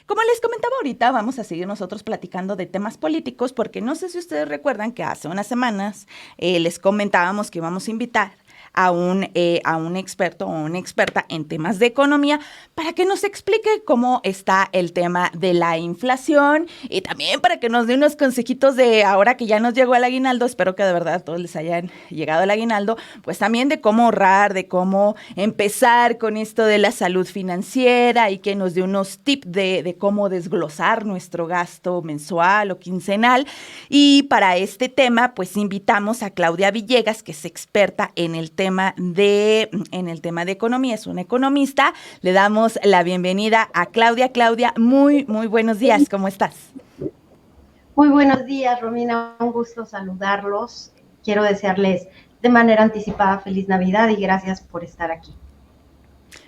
Como les comentaba ahorita, vamos a seguir nosotros platicando de temas políticos, porque no sé si ustedes recuerdan que hace unas semanas les comentábamos que íbamos a invitar a un experto o una experta en temas de economía para que nos explique cómo está el tema de la inflación y también para que nos dé unos consejitos de ahora que ya nos llegó el aguinaldo, espero que de verdad a todos les hayan llegado el aguinaldo, pues también de cómo ahorrar, de cómo empezar con esto de la salud financiera y que nos dé unos tips de cómo desglosar nuestro gasto mensual o quincenal. Y para este tema, pues invitamos a Claudia Villegas, que es experta en el tema de economía, es una economista. Le damos la bienvenida a Claudia. Claudia, muy buenos días, ¿cómo estás? Muy buenos días, Romina, un gusto saludarlos. Quiero desearles de manera anticipada feliz Navidad y gracias por estar aquí.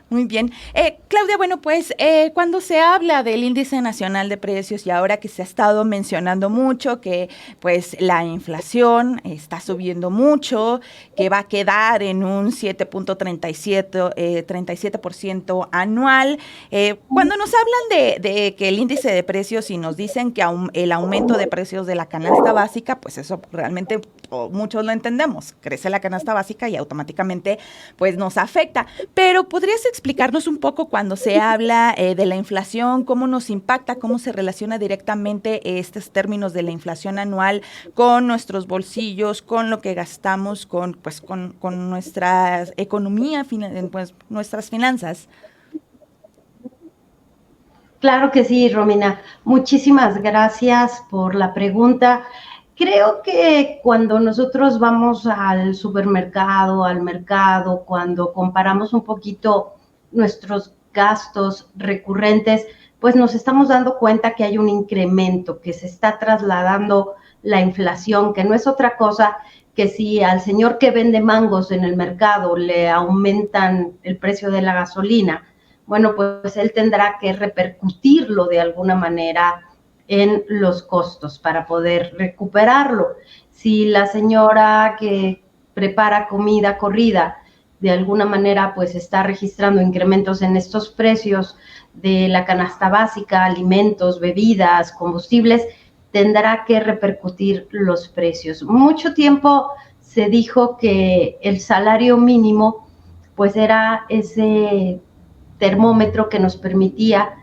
Muy bien. Claudia, bueno, pues cuando se habla del índice nacional de precios y ahora que se ha estado mencionando mucho que pues la inflación está subiendo mucho, que va a quedar en un 37% anual, cuando nos hablan de que el índice de precios y nos dicen que el aumento de precios de la canasta básica, pues eso realmente muchos lo entendemos, crece la canasta básica y automáticamente pues nos afecta, pero ¿podrías explicarnos un poco cuando se habla de la inflación, cómo nos impacta, cómo se relaciona directamente estos términos de la inflación anual con nuestros bolsillos, con lo que gastamos, con nuestra economía, pues, nuestras finanzas? Claro que sí, Romina. Muchísimas gracias por la pregunta. Creo que cuando nosotros vamos al supermercado, al mercado, cuando comparamos un poquito nuestros gastos recurrentes, pues nos estamos dando cuenta que hay un incremento, que se está trasladando la inflación, que no es otra cosa que si al señor que vende mangos en el mercado le aumentan el precio de la gasolina, bueno, pues él tendrá que repercutirlo de alguna manera en los costos para poder recuperarlo. Si la señora que prepara comida corrida de alguna manera pues está registrando incrementos en estos precios de la canasta básica, alimentos, bebidas, combustibles, tendrá que repercutir los precios. Mucho tiempo se dijo que el salario mínimo pues era ese termómetro que nos permitía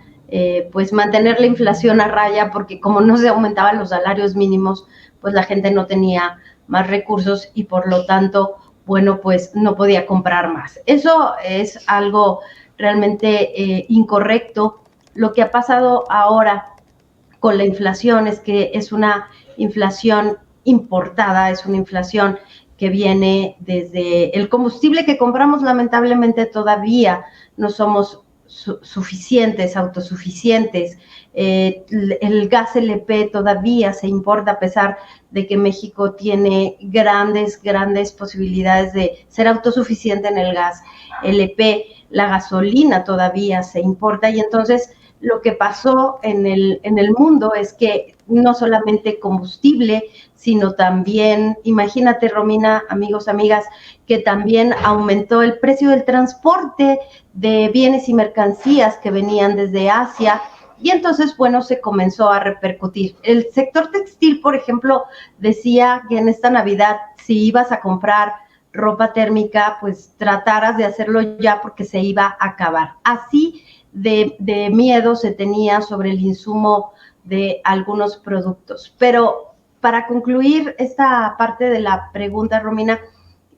pues mantener la inflación a raya, porque como no se aumentaban los salarios mínimos, pues la gente no tenía más recursos y por lo tanto, bueno, pues no podía comprar más. Eso es algo realmente incorrecto. Lo que ha pasado ahora con la inflación es que es una inflación importada, es una inflación que viene desde el combustible que compramos. Lamentablemente todavía no somos suficientes, autosuficientes. El gas LP todavía se importa a pesar de que México tiene grandes posibilidades de ser autosuficiente en el gas LP. La gasolina todavía se importa y entonces lo que pasó en el mundo es que no solamente combustible, sino también, imagínate, Romina, amigos, amigas, que también aumentó el precio del transporte de bienes y mercancías que venían desde Asia, y entonces, bueno, se comenzó a repercutir. El sector textil, por ejemplo, decía que en esta Navidad, si ibas a comprar ropa térmica, pues trataras de hacerlo ya porque se iba a acabar. Así de miedo se tenía sobre el insumo de algunos productos. Pero para concluir esta parte de la pregunta, Romina,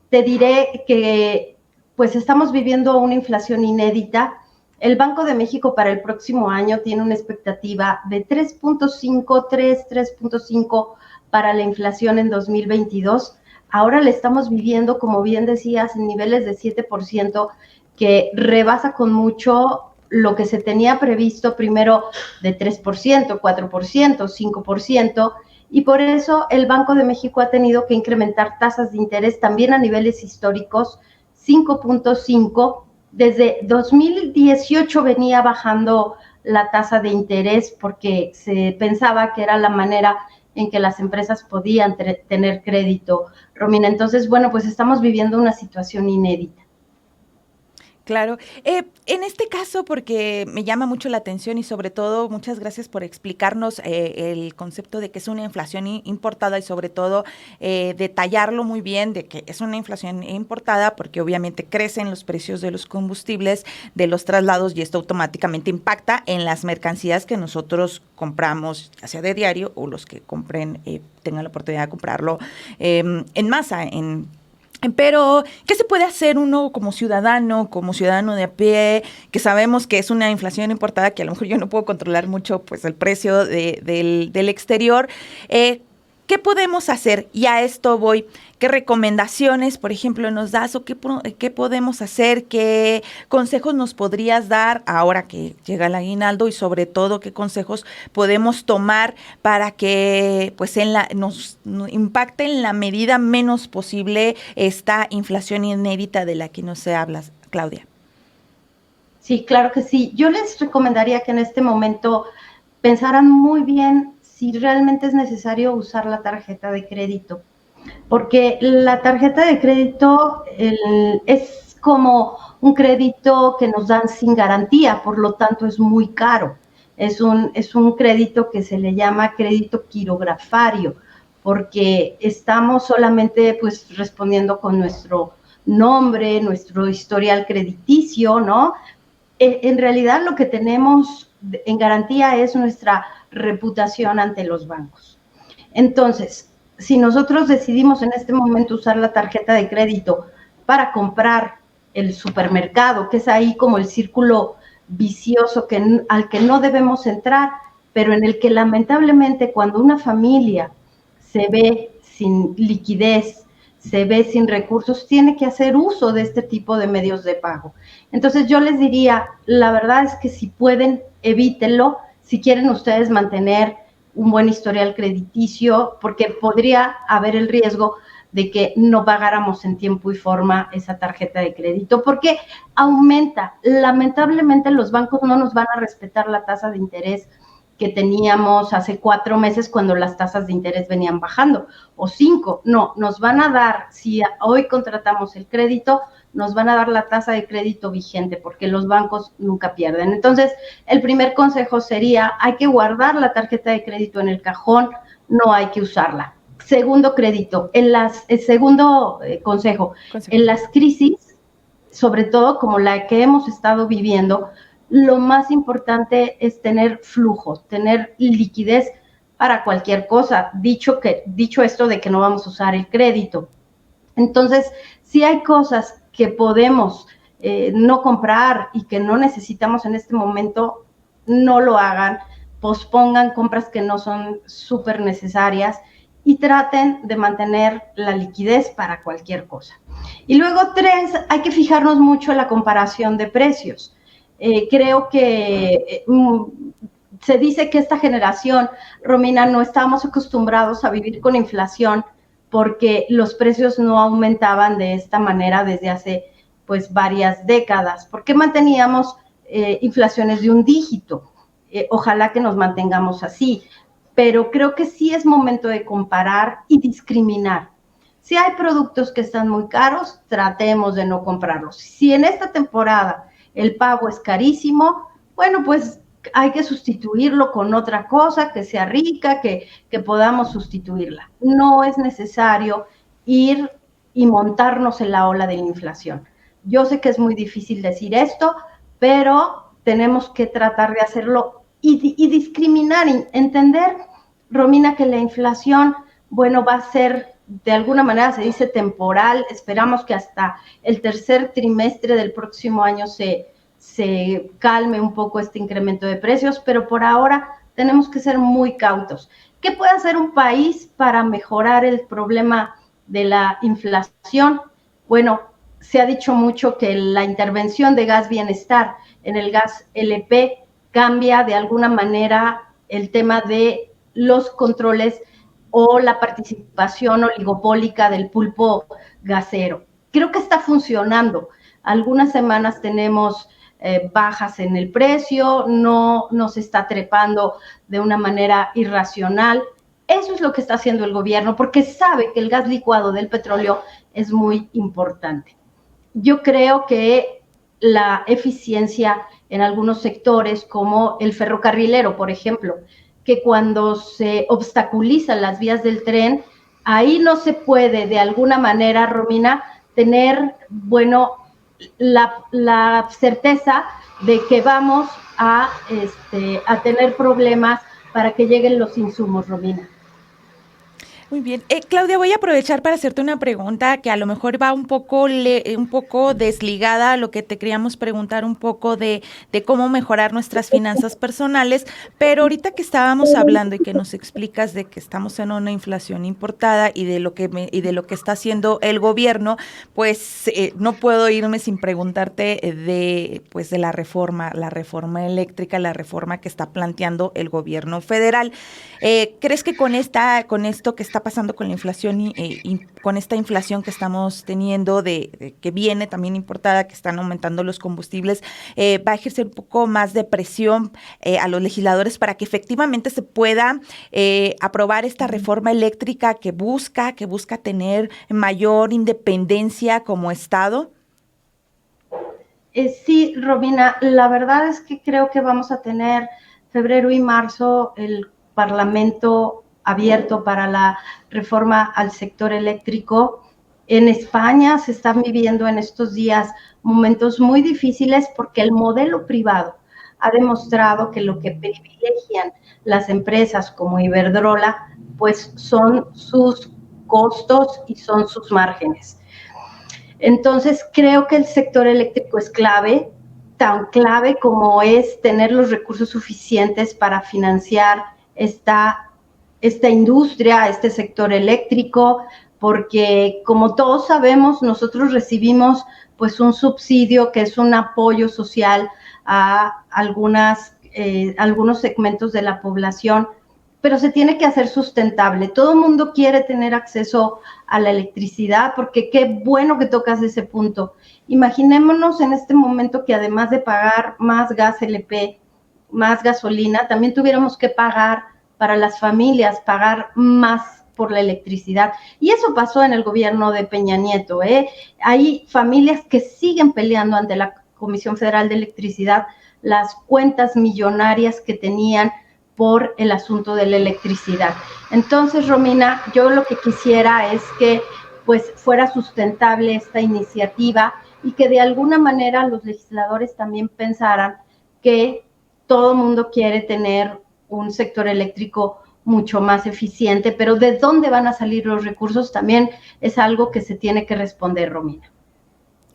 te diré que pues estamos viviendo una inflación inédita. El Banco de México para el próximo año tiene una expectativa de 3.5 para la inflación en 2022. Ahora le estamos viviendo, como bien decías, en niveles de 7%, que rebasa con mucho lo que se tenía previsto primero de 3%, 4%, 5%, y por eso el Banco de México ha tenido que incrementar tasas de interés también a niveles históricos, 5.5. Desde 2018 venía bajando la tasa de interés porque se pensaba que era la manera en que las empresas podían tener crédito, Romina. Entonces, bueno, pues estamos viviendo una situación inédita. Claro. En este caso, porque me llama mucho la atención y sobre todo, muchas gracias por explicarnos el concepto de que es una inflación importada y sobre todo detallarlo muy bien de que es una inflación importada porque obviamente crecen los precios de los combustibles, de los traslados y esto automáticamente impacta en las mercancías que nosotros compramos, ya sea de diario o los que compren, tengan la oportunidad de comprarlo en masa, pero, ¿qué se puede hacer uno como ciudadano de a pie, que sabemos que es una inflación importada, que a lo mejor yo no puedo controlar mucho pues el precio del exterior? ¿Qué podemos hacer? Y a esto voy. ¿Qué recomendaciones, por ejemplo, nos das o qué podemos hacer? ¿Qué consejos nos podrías dar ahora que llega el aguinaldo? Y sobre todo, ¿qué consejos podemos tomar para que pues nos impacte en la medida menos posible esta inflación inédita de la que nos hablas, Claudia? Sí, claro que sí. Yo les recomendaría que en este momento pensaran muy bien si realmente es necesario usar la tarjeta de crédito, porque la tarjeta de crédito es como un crédito que nos dan sin garantía, por lo tanto es muy caro. Es un crédito que se le llama crédito quirografario, porque estamos solamente pues respondiendo con nuestro nombre, nuestro historial crediticio, ¿no? En realidad lo que tenemos en garantía es nuestra reputación ante los bancos. Entonces, si nosotros decidimos en este momento usar la tarjeta de crédito para comprar el supermercado, que es ahí como el círculo vicioso al que no debemos entrar, pero en el que lamentablemente cuando una familia se ve sin liquidez, se ve sin recursos, tiene que hacer uso de este tipo de medios de pago. Entonces yo les diría, la verdad es que si pueden, evítenlo, si quieren ustedes mantener un buen historial crediticio, porque podría haber el riesgo de que no pagáramos en tiempo y forma esa tarjeta de crédito, porque aumenta. Lamentablemente los bancos no nos van a respetar la tasa de interés que teníamos hace 4 meses cuando las tasas de interés venían bajando, o 5, no, nos van a dar, si hoy contratamos el crédito, nos van a dar la tasa de crédito vigente, porque los bancos nunca pierden. Entonces, el primer consejo sería, hay que guardar la tarjeta de crédito en el cajón, no hay que usarla. Segundo consejo, en las crisis, sobre todo como la que hemos estado viviendo, lo más importante es tener flujo, tener liquidez para cualquier cosa, dicho esto de que no vamos a usar el crédito. Entonces, si hay cosas que podemos no comprar y que no necesitamos en este momento, no lo hagan, pospongan compras que no son súper necesarias y traten de mantener la liquidez para cualquier cosa. Y luego 3, hay que fijarnos mucho en la comparación de precios. Creo que se dice que esta generación, Romina, no estamos acostumbrados a vivir con inflación porque los precios no aumentaban de esta manera desde hace pues varias décadas. ¿Por qué manteníamos inflaciones de un dígito? Ojalá que nos mantengamos así, pero creo que sí es momento de comparar y discriminar. Si hay productos que están muy caros, tratemos de no comprarlos. Si en esta temporada el pavo es carísimo, bueno, pues hay que sustituirlo con otra cosa que sea rica, que podamos sustituirla. No es necesario ir y montarnos en la ola de la inflación. Yo sé que es muy difícil decir esto, pero tenemos que tratar de hacerlo y discriminar, y entender, Romina, que la inflación, bueno, va a ser, de alguna manera se dice temporal. Esperamos que hasta el tercer trimestre del próximo año se calme un poco este incremento de precios, pero por ahora tenemos que ser muy cautos. ¿Qué puede hacer un país para mejorar el problema de la inflación? Bueno, se ha dicho mucho que la intervención de Gas Bienestar en el gas LP cambia de alguna manera el tema de los controles o la participación oligopólica del pulpo gasero. Creo que está funcionando. Algunas semanas tenemos bajas en el precio, no se está trepando de una manera irracional. Eso es lo que está haciendo el gobierno, porque sabe que el gas licuado del petróleo es muy importante. Yo creo que la eficiencia en algunos sectores, como el ferrocarrilero, por ejemplo, que cuando se obstaculizan las vías del tren, ahí no se puede de alguna manera, Romina, tener, bueno, la certeza de que vamos a tener problemas para que lleguen los insumos, Romina. Muy bien. Claudia, voy a aprovechar para hacerte una pregunta que a lo mejor va un poco desligada a lo que te queríamos preguntar un poco de cómo mejorar nuestras finanzas personales, pero ahorita que estábamos hablando y que nos explicas de que estamos en una inflación importada y de lo que está haciendo el gobierno, pues no puedo irme sin preguntarte de la reforma eléctrica, la reforma que está planteando el gobierno federal. ¿Crees que con esto que está pasando con la inflación y con esta inflación que estamos teniendo, que viene también importada, que están aumentando los combustibles, va a ejercer un poco más de presión a los legisladores para que efectivamente se pueda aprobar esta reforma eléctrica que busca tener mayor independencia como Estado? Sí, Robina, la verdad es que creo que vamos a tener febrero y marzo el Parlamento abierto para la reforma al sector eléctrico. En España se están viviendo en estos días momentos muy difíciles porque el modelo privado ha demostrado que lo que privilegian las empresas como Iberdrola, pues son sus costos y son sus márgenes. Entonces, creo que el sector eléctrico es clave, tan clave como es tener los recursos suficientes para financiar esta industria, este sector eléctrico, porque como todos sabemos, nosotros recibimos pues un subsidio que es un apoyo social a algunos segmentos de la población, pero se tiene que hacer sustentable. Todo el mundo quiere tener acceso a la electricidad, porque qué bueno que tocas ese punto. Imaginémonos en este momento que además de pagar más gas LP, más gasolina, también tuviéramos que pagar para las familias, pagar más por la electricidad. Y eso pasó en el gobierno de Peña Nieto. Hay familias que siguen peleando ante la Comisión Federal de Electricidad las cuentas millonarias que tenían por el asunto de la electricidad. Entonces, Romina, yo lo que quisiera es que pues fuera sustentable esta iniciativa y que de alguna manera los legisladores también pensaran que todo el mundo quiere tener un sector eléctrico mucho más eficiente, pero de dónde van a salir los recursos también es algo que se tiene que responder, Romina.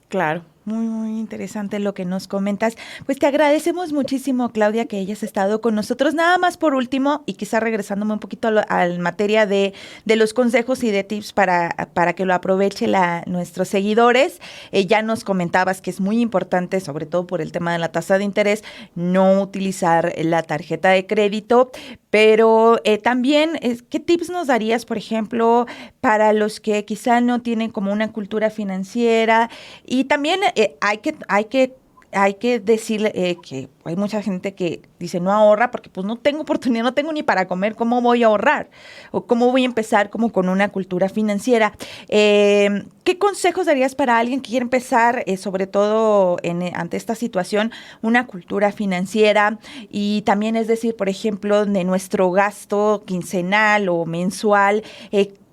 Claro. Muy, muy interesante lo que nos comentas. Pues te agradecemos muchísimo, Claudia, que hayas estado con nosotros. Nada más por último, y quizá regresándome un poquito a la materia de los consejos y de tips para que lo aproveche nuestros seguidores. Ya nos comentabas que es muy importante, sobre todo por el tema de la tasa de interés, no utilizar la tarjeta de crédito, pero también, ¿qué tips nos darías, por ejemplo, para los que quizá no tienen como una cultura financiera? Y también hay que decirle que hay mucha gente que dice no ahorra porque pues no tengo oportunidad, no tengo ni para comer, ¿cómo voy a ahorrar? O cómo voy a empezar como con una cultura financiera. ¿Qué consejos darías para alguien que quiere empezar, sobre todo ante esta situación, una cultura financiera? Y también, es decir, por ejemplo, de nuestro gasto quincenal o mensual,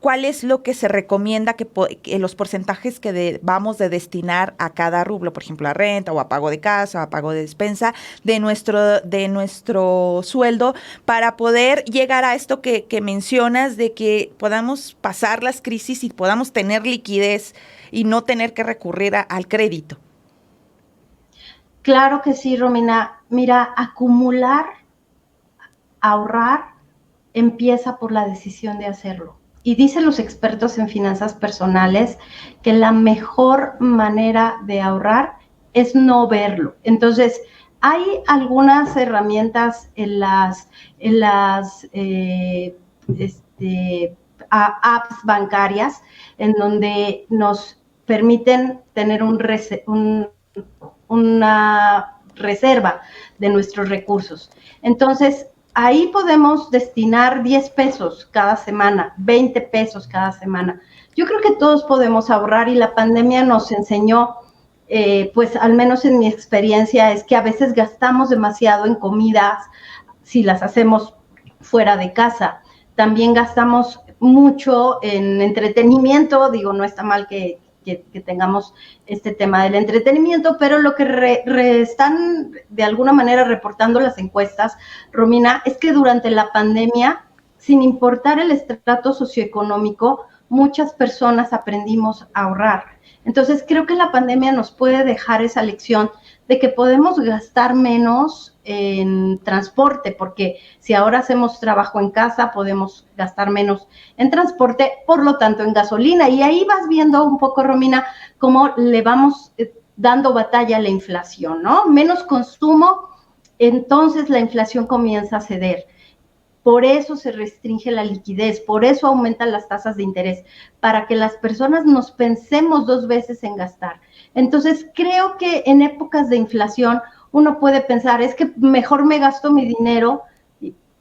¿cuál es lo que se recomienda que los porcentajes que vamos de destinar a cada rublo, por ejemplo, a renta o a pago de casa, o a pago de despensa de nuestro sueldo, para poder llegar a esto que mencionas, de que podamos pasar las crisis y podamos tener liquidez y no tener que recurrir al crédito? Claro que sí, Romina. Mira, acumular, ahorrar, empieza por la decisión de hacerlo. Y dicen los expertos en finanzas personales que la mejor manera de ahorrar es no verlo. Entonces, hay algunas herramientas en las apps bancarias en donde nos permiten tener una reserva de nuestros recursos. Entonces, ahí podemos destinar 10 pesos cada semana, 20 pesos cada semana. Yo creo que todos podemos ahorrar y la pandemia nos enseñó pues al menos en mi experiencia es que a veces gastamos demasiado en comidas si las hacemos fuera de casa. También gastamos mucho en entretenimiento, digo, no está mal que tengamos este tema del entretenimiento, pero lo que están de alguna manera reportando las encuestas, Romina, es que durante la pandemia, sin importar el estrato socioeconómico, muchas personas aprendimos a ahorrar. Entonces, creo que la pandemia nos puede dejar esa lección de que podemos gastar menos en transporte, porque si ahora hacemos trabajo en casa, podemos gastar menos en transporte, por lo tanto en gasolina. Y ahí vas viendo un poco, Romina, cómo le vamos dando batalla a la inflación, ¿no? Menos consumo, entonces la inflación comienza a ceder. Por eso se restringe la liquidez, por eso aumentan las tasas de interés, para que las personas nos pensemos 2 veces en gastar. Entonces, creo que en épocas de inflación uno puede pensar, es que mejor me gasto mi dinero,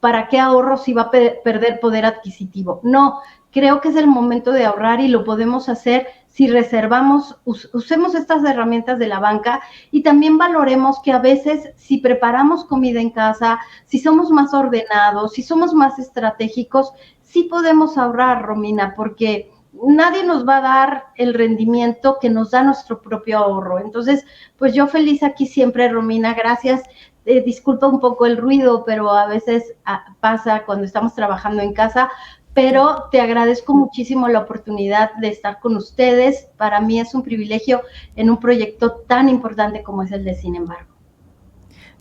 ¿para qué ahorro si va a perder poder adquisitivo? No, creo que es el momento de ahorrar y lo podemos hacer si reservamos, usemos estas herramientas de la banca y también valoremos que a veces si preparamos comida en casa, si somos más ordenados, si somos más estratégicos, sí podemos ahorrar, Romina, porque nadie nos va a dar el rendimiento que nos da nuestro propio ahorro. Entonces, pues yo feliz aquí siempre, Romina, gracias. Disculpa un poco el ruido, pero a veces pasa cuando estamos trabajando en casa, pero te agradezco muchísimo la oportunidad de estar con ustedes. Para mí es un privilegio en un proyecto tan importante como es el de Sin embargo.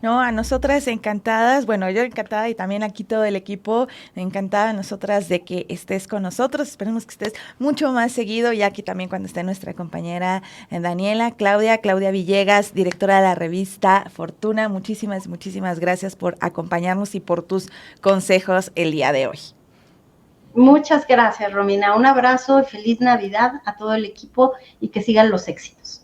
No, a nosotras encantadas, bueno, yo encantada y también aquí todo el equipo, encantada a nosotras de que estés con nosotros, esperemos que estés mucho más seguido y aquí también cuando esté nuestra compañera Daniela, Claudia Villegas, directora de la revista Fortuna, muchísimas gracias por acompañarnos y por tus consejos el día de hoy. Muchas gracias, Romina, un abrazo y feliz Navidad a todo el equipo y que sigan los éxitos.